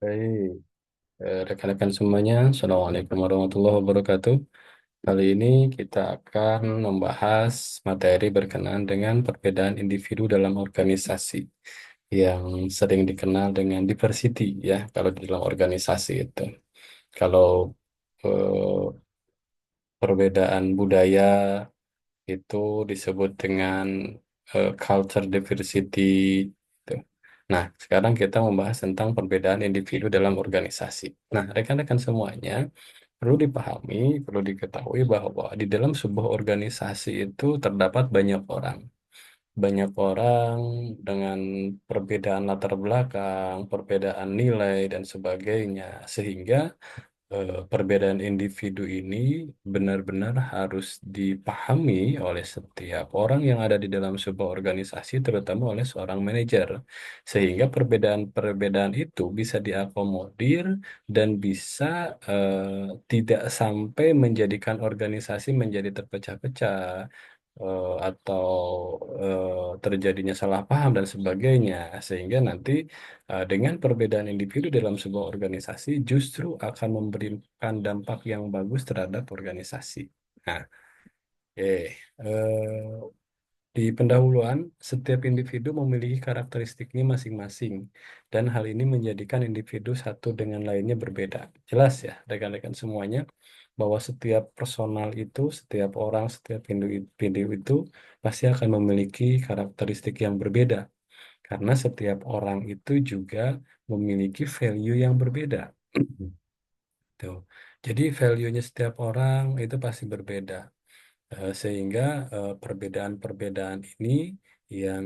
Baik, rekan-rekan semuanya, Assalamualaikum warahmatullahi wabarakatuh. Kali ini kita akan membahas materi berkenaan dengan perbedaan individu dalam organisasi yang sering dikenal dengan diversity ya, kalau di dalam organisasi itu. Kalau eh, perbedaan budaya itu disebut dengan culture diversity. Gitu. Nah, sekarang kita membahas tentang perbedaan individu dalam organisasi. Nah, rekan-rekan semuanya perlu dipahami, perlu diketahui bahwa di dalam sebuah organisasi itu terdapat banyak orang. Banyak orang dengan perbedaan latar belakang, perbedaan nilai, dan sebagainya. Sehingga perbedaan individu ini benar-benar harus dipahami oleh setiap orang yang ada di dalam sebuah organisasi, terutama oleh seorang manajer, sehingga perbedaan-perbedaan itu bisa diakomodir dan bisa tidak sampai menjadikan organisasi menjadi terpecah-pecah atau terjadinya salah paham dan sebagainya, sehingga nanti dengan perbedaan individu dalam sebuah organisasi justru akan memberikan dampak yang bagus terhadap organisasi. Nah, di pendahuluan, setiap individu memiliki karakteristiknya masing-masing, dan hal ini menjadikan individu satu dengan lainnya berbeda. Jelas ya, rekan-rekan semuanya, bahwa setiap personal itu, setiap orang, setiap individu itu pasti akan memiliki karakteristik yang berbeda, karena setiap orang itu juga memiliki value yang berbeda. Tuh. Jadi value-nya setiap orang itu pasti berbeda. Sehingga perbedaan-perbedaan ini yang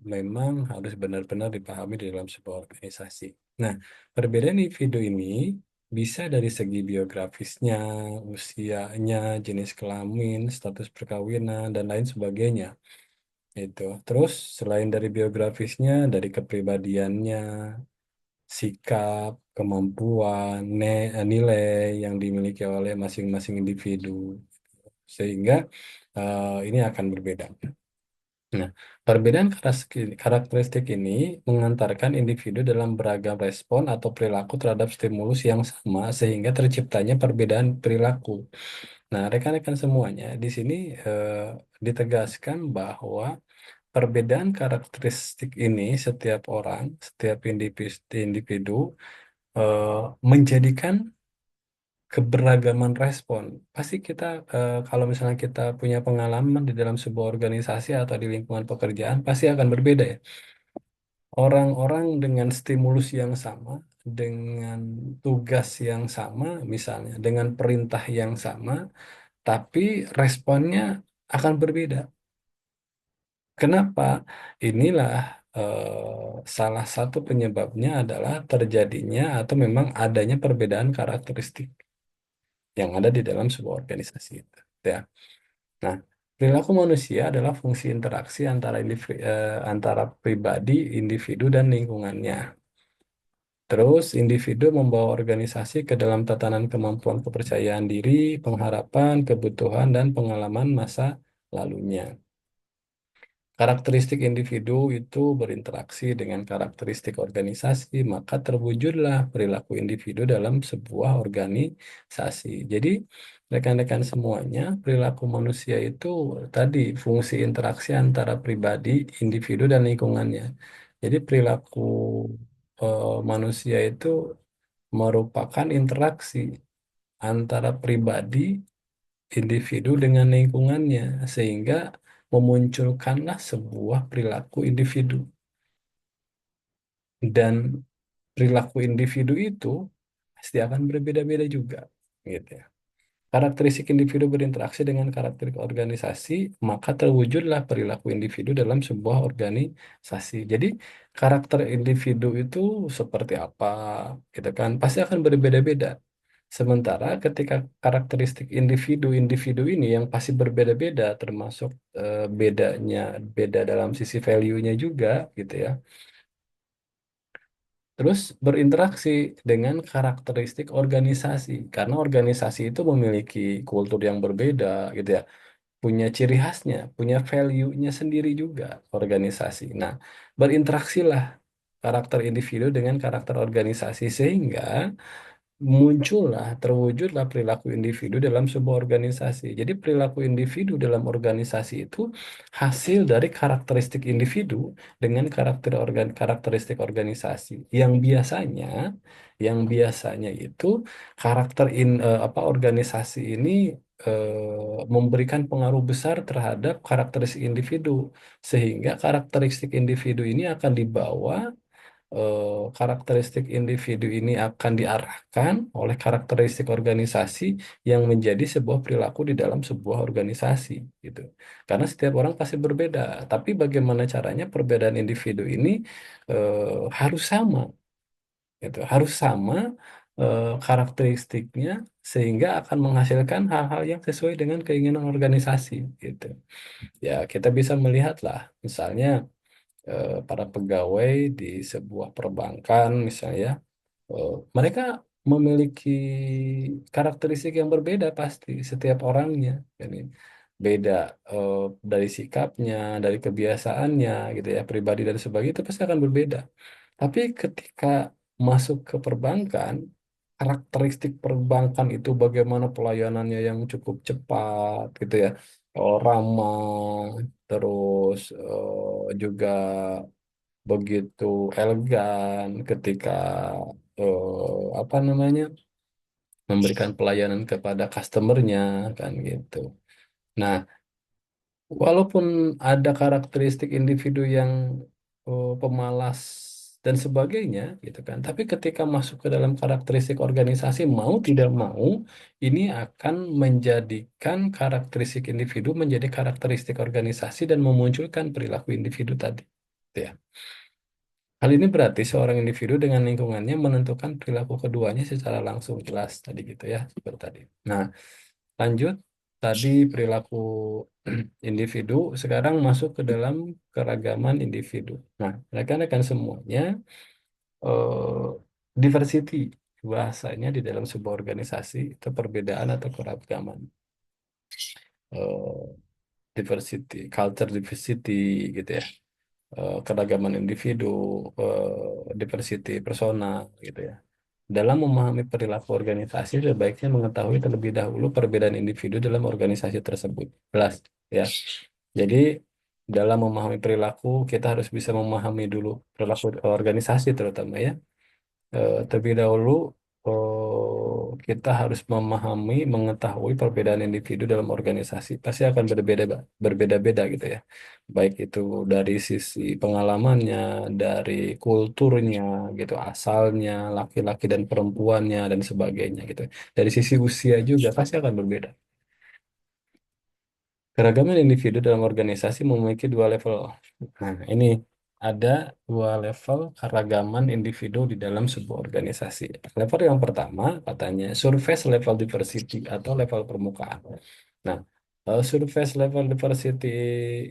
memang harus benar-benar dipahami di dalam sebuah organisasi. Nah, perbedaan individu ini bisa dari segi biografisnya, usianya, jenis kelamin, status perkawinan, dan lain sebagainya. Itu. Terus selain dari biografisnya, dari kepribadiannya, sikap, kemampuan, nilai yang dimiliki oleh masing-masing individu. Sehingga ini akan berbeda. Nah, perbedaan karakteristik ini mengantarkan individu dalam beragam respon atau perilaku terhadap stimulus yang sama sehingga terciptanya perbedaan perilaku. Nah, rekan-rekan semuanya, di sini ditegaskan bahwa perbedaan karakteristik ini setiap orang, setiap individu eh, menjadikan keberagaman respon. Pasti kita, kalau misalnya kita punya pengalaman di dalam sebuah organisasi atau di lingkungan pekerjaan, pasti akan berbeda ya. Orang-orang dengan stimulus yang sama, dengan tugas yang sama, misalnya, dengan perintah yang sama, tapi responnya akan berbeda. Kenapa? Inilah salah satu penyebabnya adalah terjadinya atau memang adanya perbedaan karakteristik yang ada di dalam sebuah organisasi itu. Ya. Nah, perilaku manusia adalah fungsi interaksi antara pribadi, individu, dan lingkungannya. Terus, individu membawa organisasi ke dalam tatanan kemampuan kepercayaan diri, pengharapan, kebutuhan, dan pengalaman masa lalunya. Karakteristik individu itu berinteraksi dengan karakteristik organisasi, maka terwujudlah perilaku individu dalam sebuah organisasi. Jadi, rekan-rekan semuanya, perilaku manusia itu tadi fungsi interaksi antara pribadi, individu, dan lingkungannya. Jadi, perilaku manusia itu merupakan interaksi antara pribadi, individu dengan lingkungannya, sehingga memunculkanlah sebuah perilaku individu. Dan perilaku individu itu pasti akan berbeda-beda juga, gitu ya. Karakteristik individu berinteraksi dengan karakteristik organisasi, maka terwujudlah perilaku individu dalam sebuah organisasi. Jadi, karakter individu itu seperti apa, gitu kan, pasti akan berbeda-beda. Sementara ketika karakteristik individu-individu ini yang pasti berbeda-beda, termasuk beda dalam sisi value-nya juga, gitu ya. Terus berinteraksi dengan karakteristik organisasi, karena organisasi itu memiliki kultur yang berbeda, gitu ya, punya ciri khasnya, punya value-nya sendiri juga organisasi. Nah, berinteraksilah karakter individu dengan karakter organisasi sehingga muncullah, terwujudlah perilaku individu dalam sebuah organisasi. Jadi perilaku individu dalam organisasi itu hasil dari karakteristik individu dengan karakteristik organisasi. Yang biasanya itu organisasi ini memberikan pengaruh besar terhadap karakteristik individu, sehingga karakteristik individu ini akan dibawa karakteristik individu ini akan diarahkan oleh karakteristik organisasi yang menjadi sebuah perilaku di dalam sebuah organisasi gitu. Karena setiap orang pasti berbeda, tapi bagaimana caranya perbedaan individu ini harus sama gitu, harus sama karakteristiknya sehingga akan menghasilkan hal-hal yang sesuai dengan keinginan organisasi gitu. Ya, kita bisa melihatlah misalnya para pegawai di sebuah perbankan misalnya, mereka memiliki karakteristik yang berbeda pasti setiap orangnya. Jadi beda eh, dari sikapnya, dari kebiasaannya gitu ya, pribadi dan sebagainya itu pasti akan berbeda. Tapi ketika masuk ke perbankan, karakteristik perbankan itu bagaimana pelayanannya yang cukup cepat gitu ya, ramah, terus juga begitu elegan ketika apa namanya memberikan pelayanan kepada customernya kan gitu. Nah, walaupun ada karakteristik individu yang pemalas dan sebagainya gitu kan, tapi ketika masuk ke dalam karakteristik organisasi mau tidak mau ini akan menjadikan karakteristik individu menjadi karakteristik organisasi dan memunculkan perilaku individu tadi. Gitu ya. Hal ini berarti seorang individu dengan lingkungannya menentukan perilaku keduanya secara langsung jelas tadi gitu ya, seperti tadi. Nah, lanjut tadi perilaku individu sekarang masuk ke dalam keragaman individu. Nah, rekan-rekan semuanya eh, diversity bahasanya di dalam sebuah organisasi itu perbedaan atau keragaman. Eh, Diversity, culture diversity gitu ya. Keragaman individu, diversity personal gitu ya. Dalam memahami perilaku organisasi, sebaiknya mengetahui terlebih dahulu perbedaan individu dalam organisasi tersebut. Jelas, ya. Jadi, dalam memahami perilaku, kita harus bisa memahami dulu perilaku organisasi terutama ya. Terlebih dahulu, kita harus memahami, mengetahui perbedaan individu dalam organisasi. Pasti akan berbeda-beda gitu ya. Baik itu dari sisi pengalamannya, dari kulturnya, gitu, asalnya, laki-laki dan perempuannya dan sebagainya gitu. Dari sisi usia juga pasti akan berbeda. Keragaman individu dalam organisasi memiliki dua level. Nah, ini ada dua level keragaman individu di dalam sebuah organisasi. Level yang pertama katanya surface level diversity atau level permukaan. Nah, surface level diversity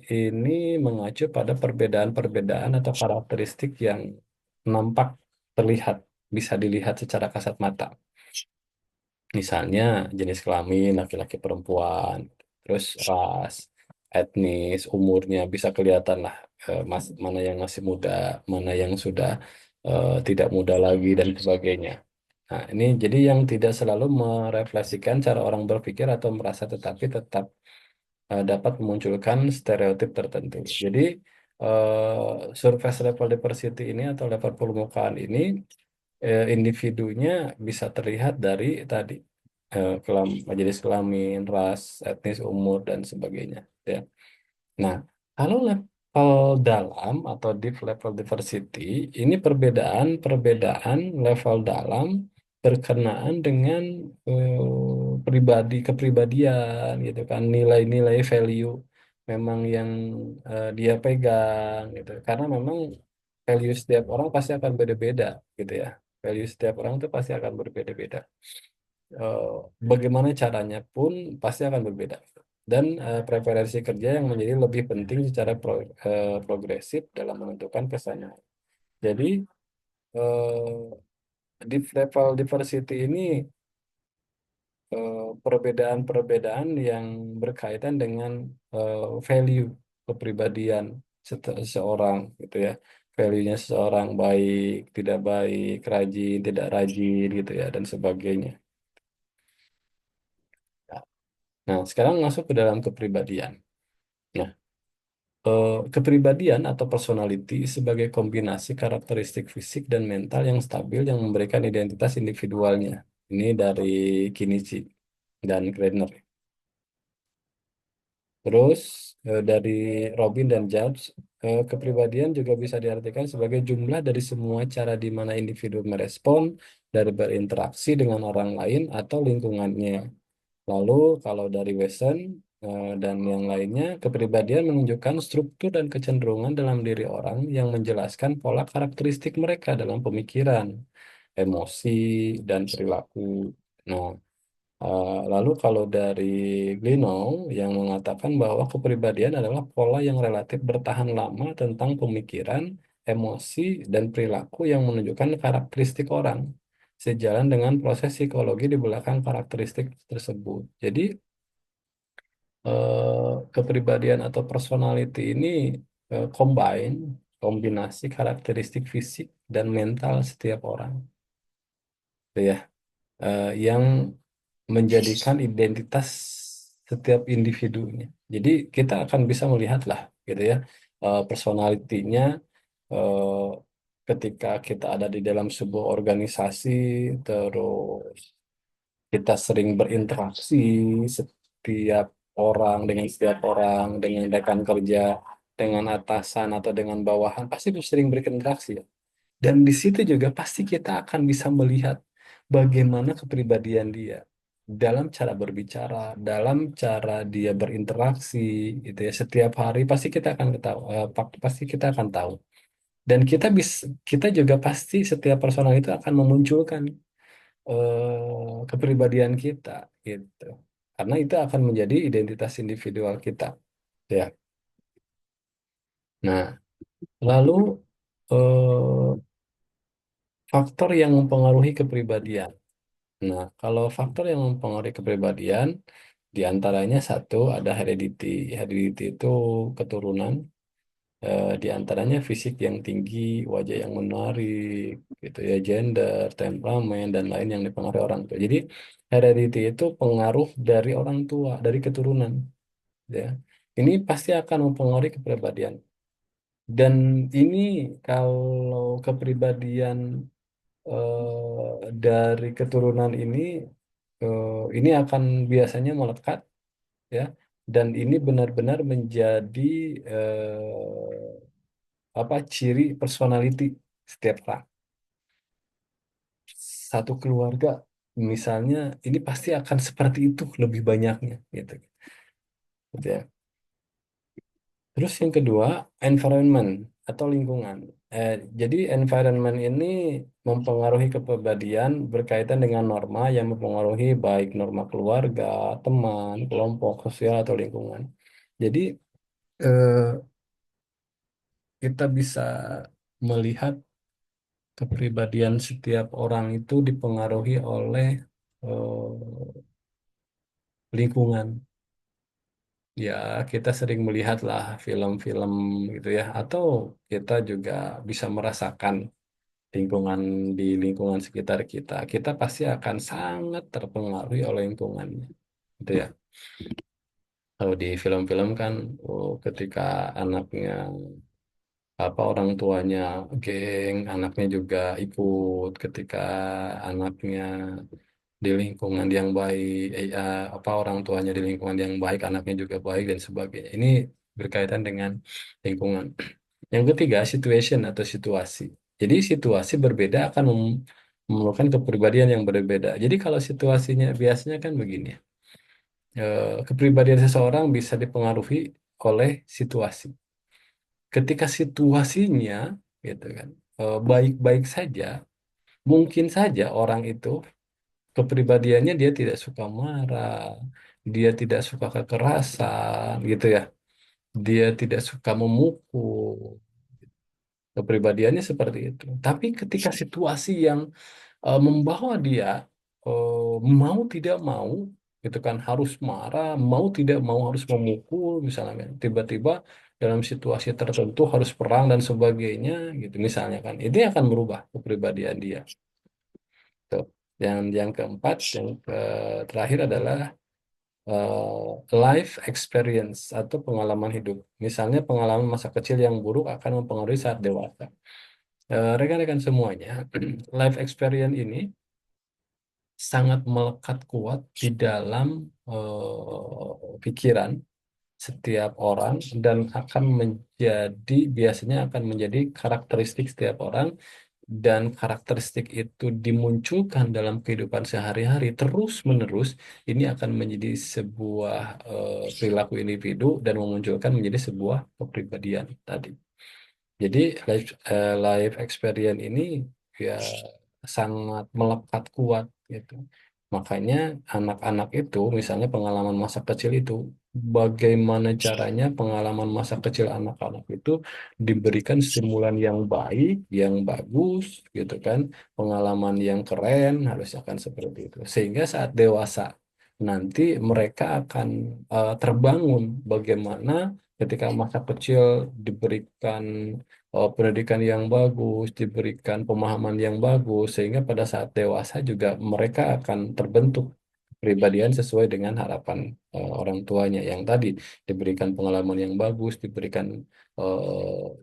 ini mengacu pada perbedaan-perbedaan atau karakteristik yang nampak terlihat, bisa dilihat secara kasat mata. Misalnya jenis kelamin laki-laki perempuan, terus ras, etnis, umurnya bisa kelihatan lah, mana yang masih muda, mana yang sudah tidak muda lagi dan sebagainya. Nah, ini jadi yang tidak selalu merefleksikan cara orang berpikir atau merasa, tetapi tetap dapat memunculkan stereotip tertentu. Jadi surface level diversity ini atau level permukaan ini individunya bisa terlihat dari tadi majelis kelamin, ras, etnis, umur dan sebagainya. Ya. Nah, kalau level dalam atau deep level diversity ini perbedaan level dalam berkenaan dengan kepribadian gitu kan, nilai-nilai value memang yang dia pegang gitu. Karena memang value setiap orang pasti akan beda-beda gitu ya. Value setiap orang itu pasti akan berbeda-beda. Eh, Bagaimana caranya pun pasti akan berbeda. Dan preferensi kerja yang menjadi lebih penting secara progresif dalam menentukan kesannya. Jadi di level diversity ini perbedaan-perbedaan yang berkaitan dengan value kepribadian seseorang gitu ya. value-nya seseorang baik, tidak baik, rajin, tidak rajin gitu ya, dan sebagainya. Nah, sekarang masuk ke dalam kepribadian. Nah, kepribadian atau personality sebagai kombinasi karakteristik fisik dan mental yang stabil yang memberikan identitas individualnya. Ini dari Kinichi dan Gardner. Terus dari Robin dan Judge, kepribadian juga bisa diartikan sebagai jumlah dari semua cara di mana individu merespon dari berinteraksi dengan orang lain atau lingkungannya. Lalu kalau dari Wesson dan yang lainnya, kepribadian menunjukkan struktur dan kecenderungan dalam diri orang yang menjelaskan pola karakteristik mereka dalam pemikiran, emosi, dan perilaku. Nah, lalu kalau dari Glenow yang mengatakan bahwa kepribadian adalah pola yang relatif bertahan lama tentang pemikiran, emosi, dan perilaku yang menunjukkan karakteristik orang, sejalan dengan proses psikologi di belakang karakteristik tersebut. Jadi, kepribadian atau personality ini kombinasi karakteristik fisik dan mental setiap orang, gitu ya, yang menjadikan identitas setiap individunya. Jadi kita akan bisa melihat lah, gitu ya, personalitinya eh, ketika kita ada di dalam sebuah organisasi, terus kita sering berinteraksi setiap dengan setiap orang, dengan rekan kerja, dengan atasan atau dengan bawahan, pasti sering berinteraksi ya. Dan di situ juga pasti kita akan bisa melihat bagaimana kepribadian dia dalam cara berbicara, dalam cara dia berinteraksi, gitu ya. Setiap hari pasti kita akan tahu, pasti kita akan tahu. Dan kita juga pasti setiap personal itu akan memunculkan kepribadian kita, gitu. Karena itu akan menjadi identitas individual kita, ya. Nah, lalu eh, faktor yang mempengaruhi kepribadian. Nah, kalau faktor yang mempengaruhi kepribadian, di antaranya satu ada heredity. Heredity itu keturunan, di antaranya fisik yang tinggi, wajah yang menarik, gitu ya, gender, temperamen, dan lain yang dipengaruhi orang tua. Jadi, heredity itu pengaruh dari orang tua, dari keturunan, ya. Ini pasti akan mempengaruhi kepribadian. Dan ini kalau kepribadian dari keturunan ini akan biasanya melekat ya, dan ini benar-benar menjadi apa ciri personality setiap orang. Satu keluarga misalnya ini pasti akan seperti itu lebih banyaknya gitu, gitu ya. Terus yang kedua, environment atau lingkungan. Jadi environment ini mempengaruhi kepribadian berkaitan dengan norma yang mempengaruhi baik norma keluarga, teman, kelompok sosial atau lingkungan. Jadi eh, kita bisa melihat kepribadian setiap orang itu dipengaruhi oleh lingkungan. Ya, kita sering melihat lah film-film gitu ya, atau kita juga bisa merasakan di lingkungan sekitar kita. Kita pasti akan sangat terpengaruhi oleh lingkungannya, gitu ya. Kalau di film-film kan, oh, ketika anaknya orang tuanya geng, anaknya juga ikut. Ketika anaknya di lingkungan yang baik, orang tuanya di lingkungan yang baik, anaknya juga baik dan sebagainya. Ini berkaitan dengan lingkungan. Yang ketiga, situation atau situasi. Jadi situasi berbeda akan memerlukan kepribadian yang berbeda. Jadi kalau situasinya biasanya kan begini, ya, kepribadian seseorang bisa dipengaruhi oleh situasi. Ketika situasinya, gitu kan, baik-baik saja, mungkin saja orang itu kepribadiannya dia tidak suka marah, dia tidak suka kekerasan, gitu ya, dia tidak suka memukul. Kepribadiannya seperti itu. Tapi ketika situasi yang membawa dia mau tidak mau, gitu kan, harus marah, mau tidak mau harus memukul, misalnya kan. Tiba-tiba dalam situasi tertentu harus perang dan sebagainya gitu misalnya kan. Ini akan merubah kepribadian dia. Tuh. Yang keempat, terakhir adalah life experience atau pengalaman hidup. Misalnya pengalaman masa kecil yang buruk akan mempengaruhi saat dewasa. Rekan-rekan semuanya, life experience ini sangat melekat kuat di dalam pikiran setiap orang dan akan menjadi biasanya akan menjadi karakteristik setiap orang dan karakteristik itu dimunculkan dalam kehidupan sehari-hari terus-menerus ini akan menjadi sebuah perilaku individu dan memunculkan menjadi sebuah kepribadian tadi. Jadi life experience ini ya sangat melekat kuat gitu. Makanya anak-anak itu misalnya pengalaman masa kecil itu bagaimana caranya pengalaman masa kecil anak-anak itu diberikan stimulan yang baik, yang bagus gitu kan. Pengalaman yang keren harus akan seperti itu. Sehingga saat dewasa nanti mereka akan terbangun bagaimana ketika masa kecil diberikan pendidikan yang bagus, diberikan pemahaman yang bagus, sehingga pada saat dewasa juga mereka akan terbentuk kepribadian sesuai dengan harapan orang tuanya yang tadi diberikan pengalaman yang bagus, diberikan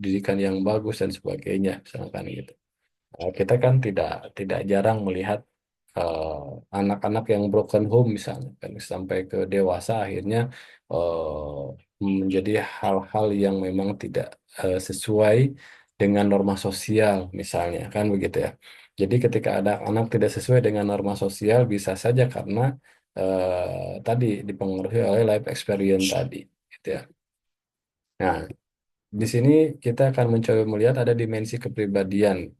didikan yang bagus dan sebagainya, misalkan gitu. Kita kan tidak jarang melihat eh, anak-anak yang broken home misalnya kan sampai ke dewasa akhirnya menjadi hal-hal yang memang tidak sesuai dengan norma sosial misalnya kan begitu ya. Jadi ketika ada anak tidak sesuai dengan norma sosial bisa saja karena tadi dipengaruhi oleh life experience tadi gitu ya. Nah, di sini kita akan mencoba melihat ada dimensi kepribadian,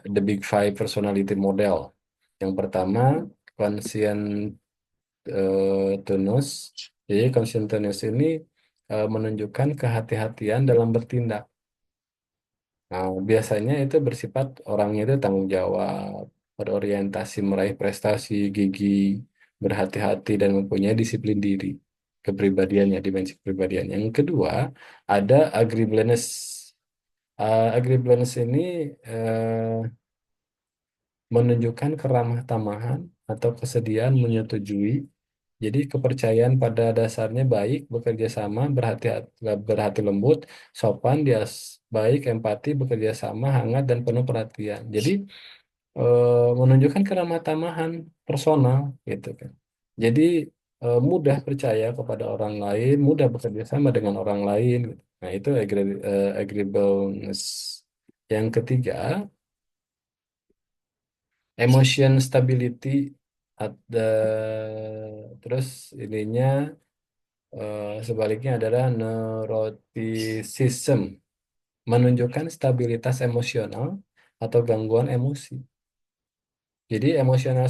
the Big Five Personality Model. Yang pertama, conscientiousness. Jadi conscientiousness ini menunjukkan kehati-hatian dalam bertindak. Nah, biasanya itu bersifat orangnya itu tanggung jawab, berorientasi meraih prestasi, gigih, berhati-hati, dan mempunyai disiplin diri. Kepribadiannya, dimensi kepribadian. Yang kedua, ada agreeableness. Agreeableness ini menunjukkan keramah tamahan atau kesediaan menyetujui. Jadi kepercayaan pada dasarnya baik, bekerja sama, berhati lembut, sopan, dia baik, empati, bekerja sama, hangat, dan penuh perhatian. Jadi menunjukkan keramah tamahan personal gitu kan. Jadi mudah percaya kepada orang lain, mudah bekerja sama dengan orang lain. Gitu. Nah itu agreeableness. Yang ketiga, emotion stability. Ada terus ininya sebaliknya adalah neuroticism, menunjukkan stabilitas emosional atau gangguan emosi. Jadi emotional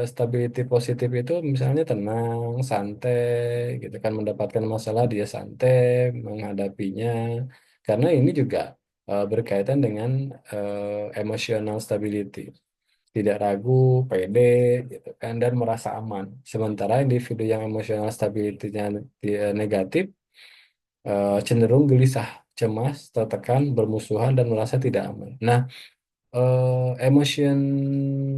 stability positif itu misalnya tenang, santai, gitu kan mendapatkan masalah dia santai menghadapinya. Karena ini juga berkaitan dengan emotional stability. Tidak ragu, pede, gitu kan dan merasa aman. Sementara individu yang emotional stability-nya negatif cenderung gelisah, cemas, tertekan, bermusuhan dan merasa tidak aman. Nah, emotion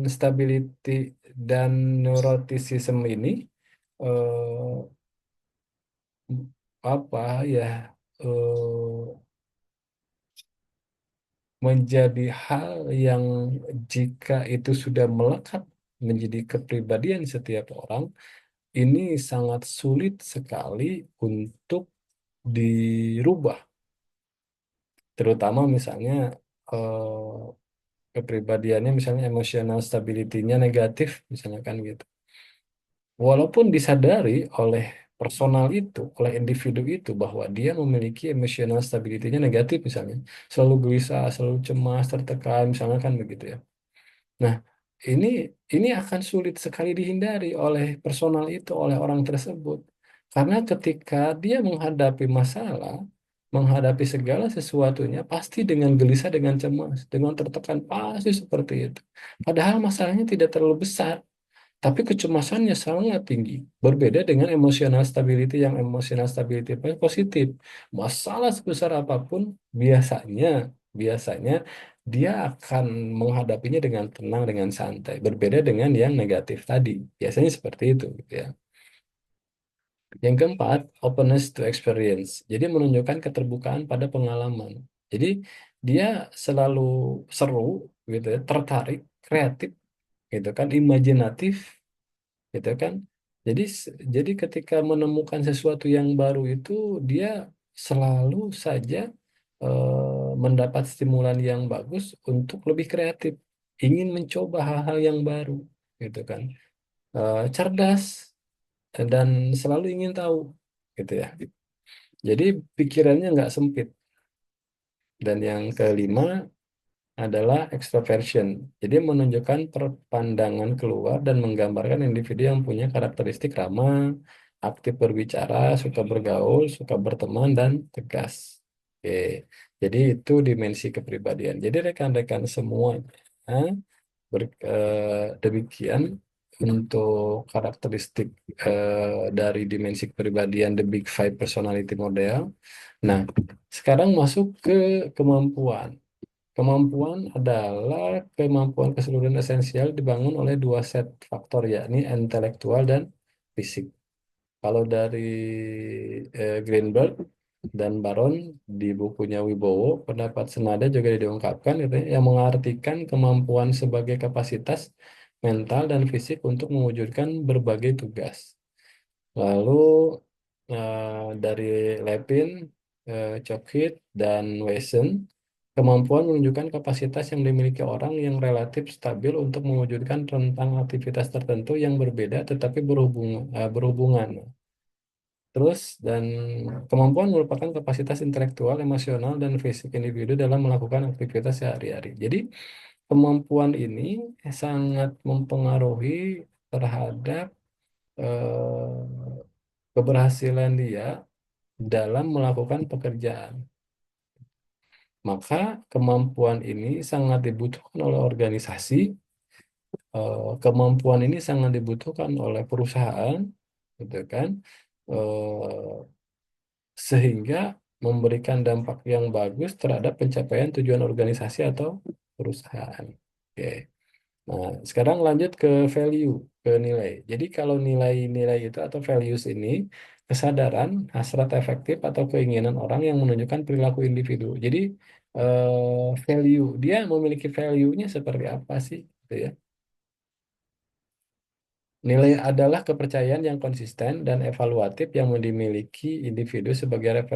stability dan neuroticism ini eh, apa ya eh, menjadi hal yang jika itu sudah melekat menjadi kepribadian setiap orang ini sangat sulit sekali untuk dirubah, terutama misalnya kepribadiannya misalnya emotional stability-nya negatif misalnya kan gitu. Walaupun disadari oleh personal itu, oleh individu itu bahwa dia memiliki emotional stability-nya negatif misalnya, selalu gelisah, selalu cemas, tertekan, misalnya kan begitu ya. Nah, ini ini akan sulit sekali dihindari oleh personal itu, oleh orang tersebut. Karena ketika dia menghadapi masalah, menghadapi segala sesuatunya, pasti dengan gelisah, dengan cemas, dengan tertekan, pasti seperti itu. Padahal masalahnya tidak terlalu besar. tapi kecemasannya sangat tinggi. Berbeda dengan emotional stability yang emotional stability positif. Masalah sebesar apapun biasanya biasanya dia akan menghadapinya dengan tenang dengan santai. Berbeda dengan yang negatif tadi. Biasanya seperti itu gitu ya. Yang keempat, openness to experience. Jadi menunjukkan keterbukaan pada pengalaman. Jadi dia selalu seru gitu ya, tertarik, kreatif gitu kan, imajinatif gitu kan. Jadi ketika menemukan sesuatu yang baru itu dia selalu saja mendapat stimulan yang bagus untuk lebih kreatif, ingin mencoba hal-hal yang baru gitu kan. Cerdas dan selalu ingin tahu gitu ya. Jadi pikirannya nggak sempit. Dan yang kelima adalah extroversion. Jadi menunjukkan perpandangan keluar dan menggambarkan individu yang punya karakteristik ramah, aktif berbicara, suka bergaul, suka berteman, dan tegas. Oke. Jadi itu dimensi kepribadian. Jadi rekan-rekan semuanya demikian untuk karakteristik dari dimensi kepribadian The Big Five Personality Model. Nah, sekarang masuk ke kemampuan. Kemampuan adalah kemampuan keseluruhan esensial dibangun oleh dua set faktor, yakni intelektual dan fisik. Kalau dari Greenberg dan Baron di bukunya Wibowo, pendapat senada juga diungkapkan gitu ya, yang mengartikan kemampuan sebagai kapasitas mental dan fisik untuk mewujudkan berbagai tugas. Lalu dari Lepin, Chockit, dan Wessen, kemampuan menunjukkan kapasitas yang dimiliki orang yang relatif stabil untuk mewujudkan rentang aktivitas tertentu yang berbeda tetapi berhubungan. Terus, dan kemampuan merupakan kapasitas intelektual, emosional, dan fisik individu dalam melakukan aktivitas sehari-hari. Jadi, kemampuan ini sangat mempengaruhi terhadap keberhasilan dia dalam melakukan pekerjaan. Maka kemampuan ini sangat dibutuhkan oleh organisasi, kemampuan ini sangat dibutuhkan oleh perusahaan, gitu kan, eh, sehingga memberikan dampak yang bagus terhadap pencapaian tujuan organisasi atau perusahaan. Oke. Nah, sekarang lanjut ke value, ke nilai. Jadi kalau nilai-nilai itu atau values ini kesadaran, hasrat efektif atau keinginan orang yang menunjukkan perilaku individu. Jadi value, dia memiliki value-nya seperti apa sih? Gitu ya. Nilai adalah kepercayaan yang konsisten dan evaluatif yang dimiliki individu sebagai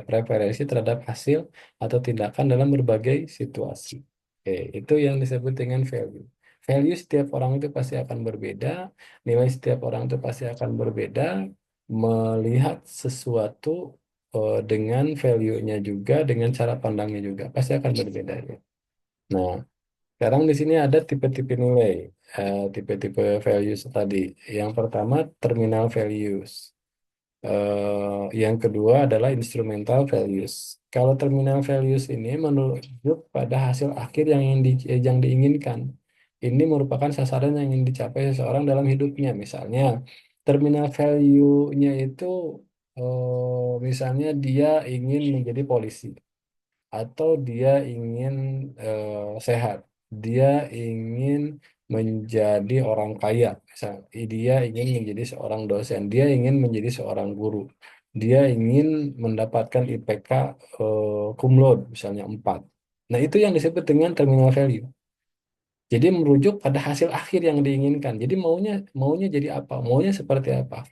preferensi terhadap hasil atau tindakan dalam berbagai situasi. Oke, itu yang disebut dengan value. Value setiap orang itu pasti akan berbeda, nilai setiap orang itu pasti akan berbeda, melihat sesuatu dengan value-nya juga, dengan cara pandangnya juga, pasti akan berbeda ya. Nah, sekarang di sini ada tipe-tipe nilai, tipe-tipe values tadi. Yang pertama terminal values. Yang kedua adalah instrumental values. Kalau terminal values ini menunjuk pada hasil akhir yang diinginkan. Ini merupakan sasaran yang ingin dicapai seseorang dalam hidupnya. Misalnya, terminal value-nya itu misalnya dia ingin menjadi polisi atau dia ingin sehat, dia ingin menjadi orang kaya, misal, dia ingin menjadi seorang dosen, dia ingin menjadi seorang guru, dia ingin mendapatkan IPK cum laude, misalnya 4. Nah, itu yang disebut dengan terminal value. Jadi merujuk pada hasil akhir yang diinginkan. Jadi maunya maunya jadi apa? Maunya seperti apa?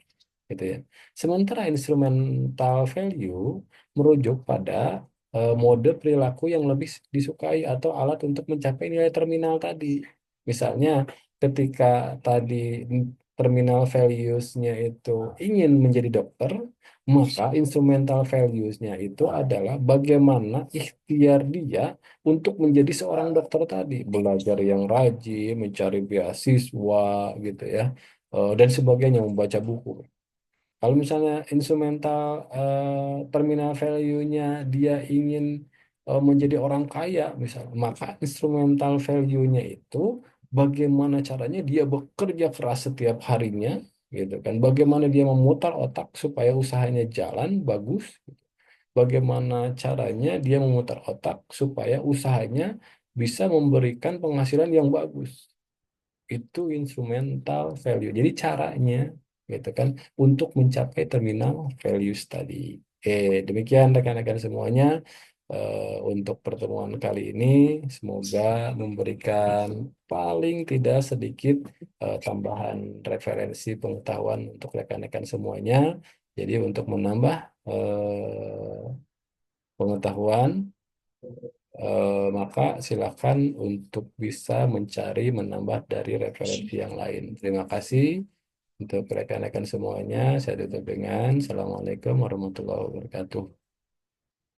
Gitu ya. Sementara instrumental value merujuk pada mode perilaku yang lebih disukai atau alat untuk mencapai nilai terminal tadi. Misalnya, ketika tadi terminal values-nya itu ingin menjadi dokter, maka instrumental values-nya itu adalah bagaimana ikhtiar dia untuk menjadi seorang dokter tadi, belajar yang rajin, mencari beasiswa gitu ya, dan sebagainya, membaca buku. Kalau misalnya instrumental terminal value-nya dia ingin menjadi orang kaya, misalnya, maka instrumental value-nya itu bagaimana caranya dia bekerja keras setiap harinya, gitu kan? Bagaimana dia memutar otak supaya usahanya jalan bagus, bagaimana caranya dia memutar otak supaya usahanya bisa memberikan penghasilan yang bagus. Itu instrumental value. Jadi caranya, gitu kan, untuk mencapai terminal values tadi. Demikian rekan-rekan semuanya. Untuk pertemuan kali ini, semoga memberikan paling tidak sedikit tambahan referensi pengetahuan untuk rekan-rekan semuanya. Jadi untuk menambah pengetahuan, maka silakan untuk bisa mencari menambah dari referensi yang lain. Terima kasih untuk rekan-rekan semuanya. Saya tutup dengan Assalamualaikum warahmatullahi wabarakatuh.